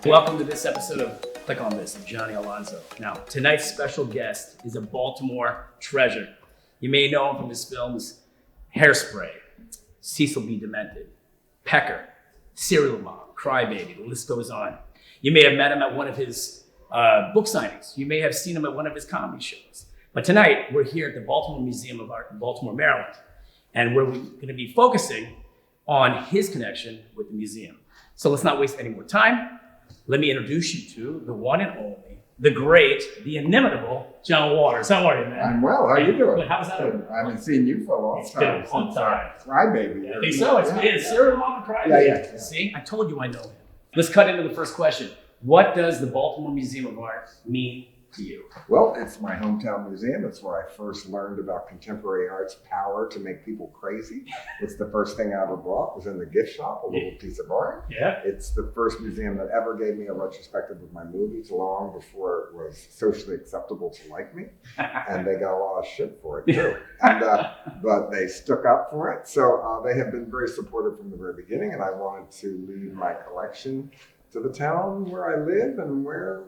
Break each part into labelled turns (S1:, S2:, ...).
S1: Welcome to this episode of Click on This, I'm Johnny Alonso. Now, tonight's special guest is a Baltimore treasure. You may know him from his films Hairspray, Cecil B. Demented, Pecker, Serial Mom, Crybaby, the list goes on. You may have met him at one of his book signings. You may have seen him at one of his comedy shows. But tonight, we're here at the Baltimore Museum of Art in Baltimore, Maryland, and we're going to be focusing on his connection with the museum. So let's not waste any more time. Let me introduce you to the one and only, the great, the inimitable John Waters. How are you, man?
S2: I'm well. How you doing?
S1: Good. How's that?
S2: I haven't seen you for a long time.
S1: It's been a long time.
S2: Crybaby.
S1: I think so. It's Serial Mom and Crybaby.
S2: Yeah.
S1: See, I told you I know him. Let's cut into the first question. What does the Baltimore Museum of Art mean to you?
S2: Well, it's my hometown museum. It's where I first learned about contemporary art's power to make people crazy. It's the first thing I ever bought was in the gift shop, a little piece of art.
S1: Yeah.
S2: It's the first museum that ever gave me a retrospective of my movies long before it was socially acceptable to like me. And they got a lot of shit for it too. But they stuck up for it. So they have been very supportive from the very beginning, and I wanted to leave my collection to the town where I live and where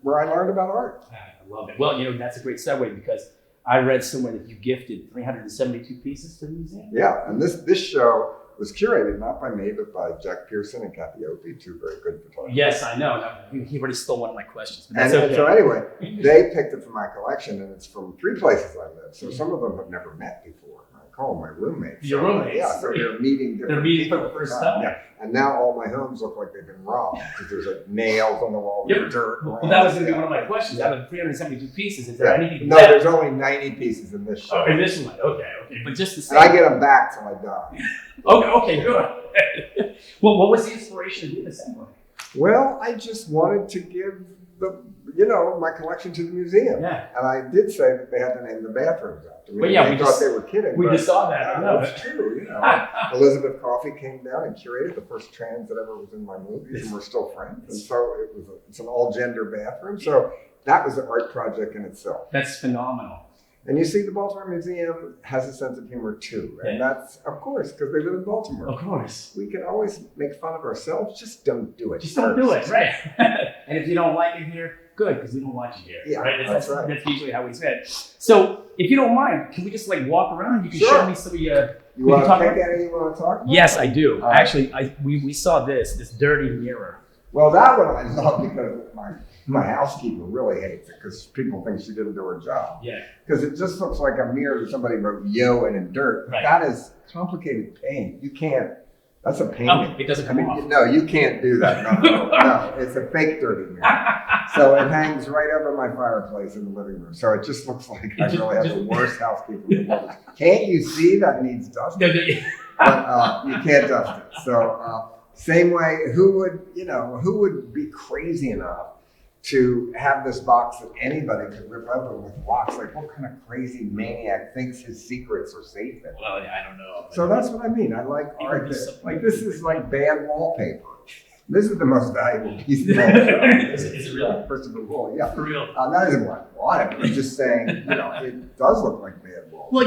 S2: I learned about art.
S1: I love it. Well, that's a great segue because I read somewhere that you gifted 372 pieces to the museum.
S2: Yeah, and this show was curated not by me, but by Jack Pearson and Kathy Opie, two very good photographers.
S1: Yes, I know. No, he already stole one of my questions. But
S2: And
S1: that's okay.
S2: so anyway, they picked it from my collection, and it's from 3 places I live. So some of them have never met before. I call them my roommates.
S1: Your roommates?
S2: Yeah, so they're meeting different
S1: They're meeting for
S2: people
S1: the first
S2: at
S1: time.
S2: Yeah, and now all my homes look like they've been robbed because there's like nails on the wall,
S1: Yep.
S2: dirt.
S1: Well, that was going to be one of my questions. Out of 372 pieces, is there anything
S2: No,
S1: left?
S2: there's only 90 pieces in this show.
S1: Oh, in this one. Okay. But just the
S2: And
S1: same.
S2: I get them back till I die.
S1: Okay, good. Well, what was the inspiration to do this anyway?
S2: Well, I just wanted to give my collection to the museum.
S1: Yeah.
S2: And I did say that they had to name the bathrooms after me.
S1: Well, yeah,
S2: they thought they were kidding.
S1: We
S2: but
S1: just saw that. I know.
S2: It's true, Elizabeth Coffey came down and curated the first trans that ever was in my movies, and we're still friends. And so it's an all-gender bathroom. So that was an art project in itself.
S1: That's phenomenal.
S2: And you see, the Baltimore Museum has a sense of humor too. And that's, of course, because they live in Baltimore.
S1: Of course.
S2: We can always make fun of ourselves. Just don't do it.
S1: Just don't do it, right? And if you don't like it here, good, because we don't want you here.
S2: Yeah,
S1: right?
S2: that's right.
S1: That's usually how we say it. So, if you don't mind, can we just walk around? You can show me some of your...
S2: You want to pick any you want to talk about?
S1: Yes, I do.
S2: All right.
S1: Actually, we saw this dirty mirror.
S2: Well, that one I love because my housekeeper really hates it because people think she didn't do her job.
S1: Yeah.
S2: Because it just looks like a mirror that somebody wrote yo in dirt.
S1: Right.
S2: That is complicated paint. You can't, that's a painting.
S1: Oh, it doesn't come off.
S2: No, you can't do that. No, it's a fake dirty mirror. So it hangs right over my fireplace in the living room. So it just looks like I really have the worst housekeeper in the world. Can't you see that needs dust? But you can't dust it. So same way, who would be crazy enough to have this box that anybody could rip open with locks? Like, what kind of crazy maniac thinks his secrets are safe in?
S1: Well, yeah, I don't know.
S2: So that's what I mean. I like art that, this is like bad wallpaper. This is the most valuable piece of wallpaper.
S1: Is it really?
S2: First of all, yeah.
S1: For real.
S2: That isn't what I wanted. I'm just saying, it does look like bad wallpaper.
S1: Well,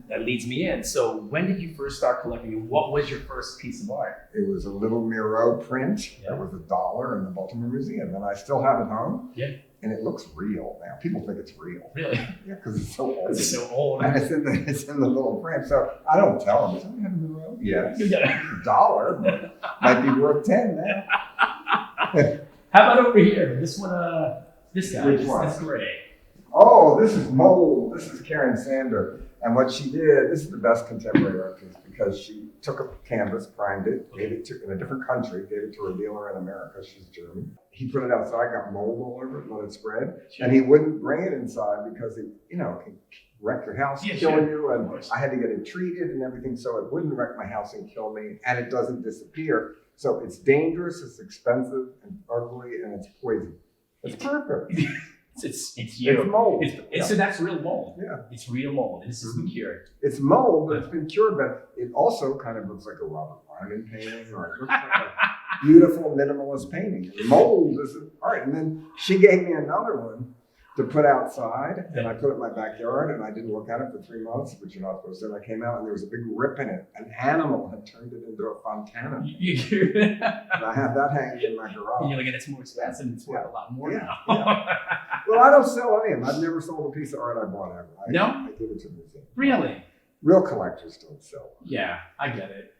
S1: that leads me in. So when did you first start collecting? What was your first piece of art?
S2: It was a little Miro print that was $1 in the Baltimore Museum, and I still have it home.
S1: Yeah.
S2: And it looks real now. People think it's real.
S1: Really?
S2: Yeah, because it's so old.
S1: It's so old.
S2: And it's in the little frame. So I don't tell them. Do you have a Miro? Yes. $1, but might be worth 10 now.
S1: How about over here? This one, this guy.
S2: Which one?
S1: That's great.
S2: Oh, this is mold. This is Karen Sander. And what she did, this is the best contemporary art piece because she took a canvas, primed it, gave it to in a different country, gave it to a dealer in America. She's German. He put it outside, got mold all over it, let it spread. Sure. And he wouldn't bring it inside because it, can wreck your house, kill you. And I had to get it treated and everything so it wouldn't wreck my house and kill me. And it doesn't disappear. So it's dangerous, it's expensive and ugly, and it's poison. It's perfect.
S1: It's you.
S2: It's mold.
S1: So that's real mold.
S2: Yeah.
S1: It's real mold. This has been cured.
S2: It's mold, but it's been cured. But it also kind of looks like a Robert Lyman painting, or it looks like a beautiful minimalist painting. Mold is art. And then she gave me another one to put outside, and I put it in my backyard, and I didn't look at it for 3 months, which you're not supposed to. And I came out, and there was a big rip in it. An animal had turned it into a fontana. And I have that hanging in my garage.
S1: You're like, it's more expensive, and it's worth a lot more now.
S2: Well, I don't sell any of them. I've never sold a piece of art I bought ever. I give it to the museum.
S1: Really?
S2: Real collectors don't sell them.
S1: Yeah, I get it.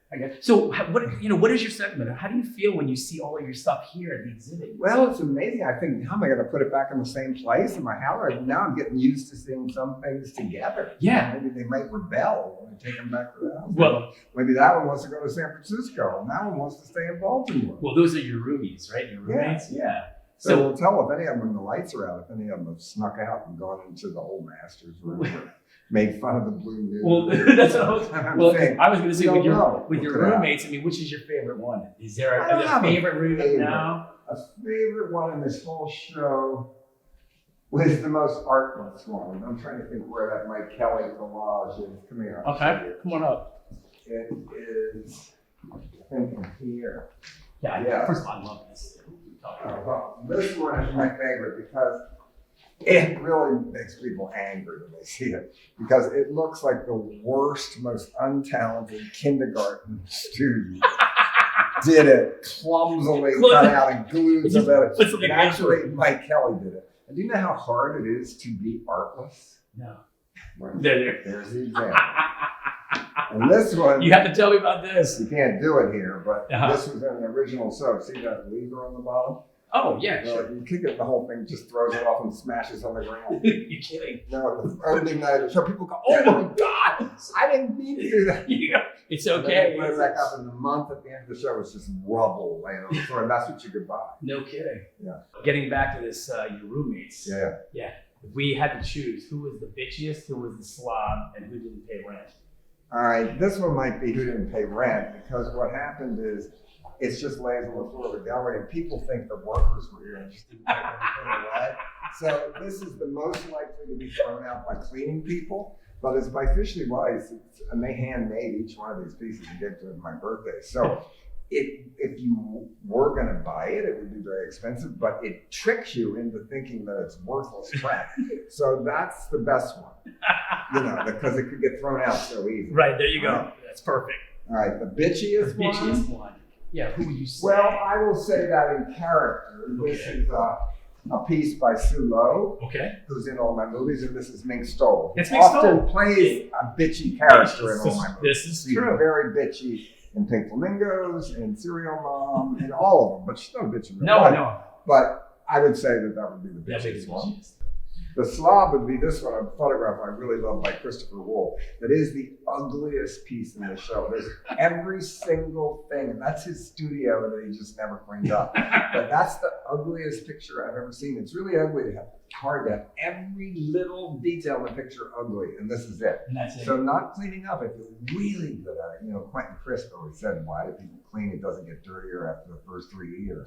S1: So, what is your sentiment? How do you feel when you see all of your stuff here at the exhibit?
S2: Well, it's amazing. I think, how am I going to put it back in the same place in my house? Now I'm getting used to seeing some things together.
S1: Yeah.
S2: Maybe they might rebel when I take them back to the house.
S1: Well,
S2: maybe that one wants to go to San Francisco, and that one wants to stay in Baltimore.
S1: Well, those are your roomies, right? Your roommates? Yeah.
S2: So we'll tell if any of them, when the lights are out, if any of them have snuck out and gone into the old master's room or made fun of the blue news.
S1: Well, that's what I was going to say with your roommates. I mean, which is your favorite one? Is there a favorite roommate now?
S2: A favorite one in this whole show was the most artless one. I'm trying to think where that Mike Kelly collage is. Come here.
S1: Okay, come on up.
S2: It is, I think, from here.
S1: Yeah. First of all, I love this.
S2: Well, this one is my favorite because it really makes people angry when they see it, because it looks like the worst, most untalented kindergarten student did it clumsily, cut out and glued together. And actually, Mike Kelly did it. And do you know how hard it is to be artless?
S1: No.
S2: Well, there's the example. And this one,
S1: you have to tell me about this.
S2: You can't do it here, but this was an original soap. See that lever on the bottom?
S1: Oh, yeah, sure.
S2: You kick it, the whole thing just throws it off and smashes on the ground.
S1: You're kidding.
S2: No, the only night, so people go, oh my God, I didn't mean to do that.
S1: It's okay.
S2: Put it back up in the month at the end of the show, it's just rubble laying on the floor, and that's what you could buy.
S1: No kidding.
S2: Yeah.
S1: Getting back to this, your roommates.
S2: Yeah.
S1: Yeah. If we had to choose, who was the bitchiest, who was the slob, and who didn't pay rent?
S2: All right, this one might be who didn't pay rent, because what happened is it's just lays on the floor of the gallery, and people think the workers were here and just didn't take anything away. So this is the most likely to be thrown out by cleaning people, but it's by Fishley Weiss, and they handmade each one of these pieces and gave to my birthday. So if you were going to buy it, it would be very expensive, but it tricks you into thinking that it's worthless crap. So that's the best one, because it could get thrown out so easy.
S1: Right, there you go. That's perfect.
S2: All right, the bitchiest
S1: one. Yeah, who would you say?
S2: Well, I will say that in character. This is a piece by Sue Lowe, who's in all my movies, and this is Mink Stoll.
S1: It's Mink Stoll.
S2: Often plays a bitchy character in all my movies.
S1: This is true.
S2: Very bitchy in Pink Flamingos, in Serial Mom, in all of them, but she's not a bitch in real
S1: No,
S2: life.
S1: no.
S2: But I would say that would be the bitchiest one. The slob would be this one, a photograph I really love by Christopher Wool. That is the ugliest piece in the show. There's every single thing, and that's his studio that he just never cleaned up. But that's the ugliest picture I've ever seen. It's really ugly to have, hard to have every little detail in the picture ugly, and this is it.
S1: And that's it.
S2: So not cleaning up, if you're really good at it. Quentin Crisp always said, why do people clean? It doesn't get dirtier after the first 3 years.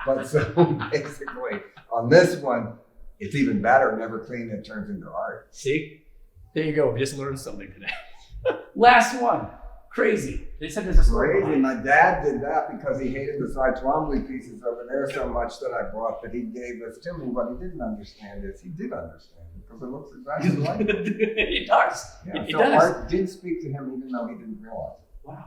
S2: But so basically, on this one, it's even better. Never clean, it turns into art.
S1: See? There you go. We just learned something today. Last one. Crazy. They said there's a story.
S2: Crazy. My dad did that because he hated the Cy Twombly pieces over there so much that I bought that he gave this to me. What he didn't understand is he did understand it because it looks exactly like it.
S1: It does.
S2: Yeah,
S1: it
S2: so
S1: does.
S2: Art did speak to him even though he didn't realize it.
S1: Wow.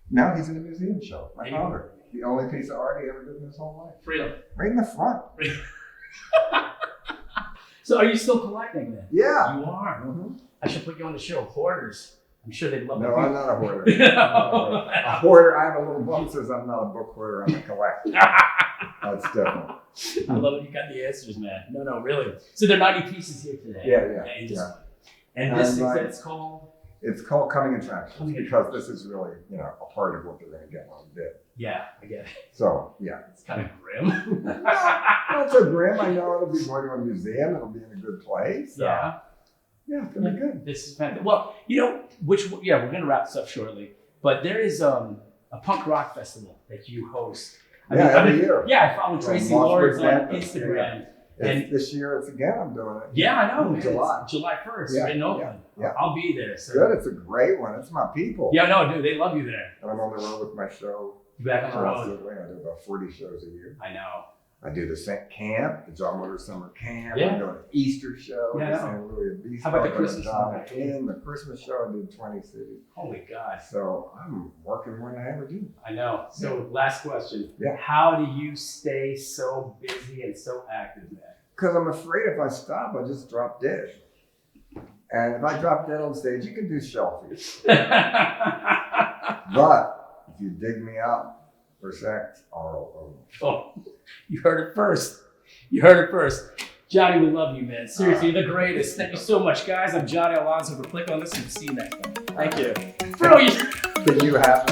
S2: Now he's in a museum show. My father. The only piece of art he ever did in his whole life.
S1: Freedom.
S2: Right in the front.
S1: So are you still collecting then?
S2: Yeah.
S1: You are? Mm-hmm. I should put you on the show. Hoarders. I'm sure they'd love it.
S2: No, I'm not a hoarder. A hoarder, I have a little book that says I'm not a book hoarder, I'm a collector. That's different.
S1: I love it. You got the answers, man. No, really. So there are 90 pieces here today.
S2: Yeah.
S1: And this it's called?
S2: It's called Coming Attractions because this is really, a part of what they're going to get on bid.
S1: Yeah, I get it.
S2: So, yeah.
S1: It's kind of grim.
S2: Not so grim. I know it'll be going to a museum. It'll be in a good place.
S1: Yeah.
S2: Yeah, it's going to be good.
S1: This is fantastic. Well, we're going to wrap this up shortly, but there is a punk rock festival that you host.
S2: Every year.
S1: Yeah, I follow Tracy Lawrence on Instagram.
S2: And this year it's again, I'm doing it.
S1: Yeah, I know.
S2: July.
S1: It's July 1st in Oakland. Yeah. I'll be there. So.
S2: Good, it's a great one. It's my people.
S1: Yeah, no, dude, they love you there.
S2: And I'm on the road with my show.
S1: Back on the road.
S2: I do about 40 shows a year.
S1: I know.
S2: I do the camp, the John Woodward Summer Camp.
S1: Yeah.
S2: I'm doing an Easter show.
S1: Yeah, I know.
S2: St. Louis Beast.
S1: How about the Christmas
S2: one?
S1: one?
S2: In the Christmas show, I did 20 cities.
S1: Holy God.
S2: So I'm working more than I ever do.
S1: I know. So last question.
S2: Yeah.
S1: How do you stay so busy and so active, man?
S2: Because I'm afraid if I stop, I just drop dead. And if I drop dead on stage, you can do selfies. But if you dig me up for sex, oh.
S1: Oh, you heard it first. You heard it first. Johnny, we love you, man. Seriously, you're the greatest. Thank you so much, guys. I'm Johnny Alonso. Click on this and see you next time. Thank you. Bro,
S2: Can you have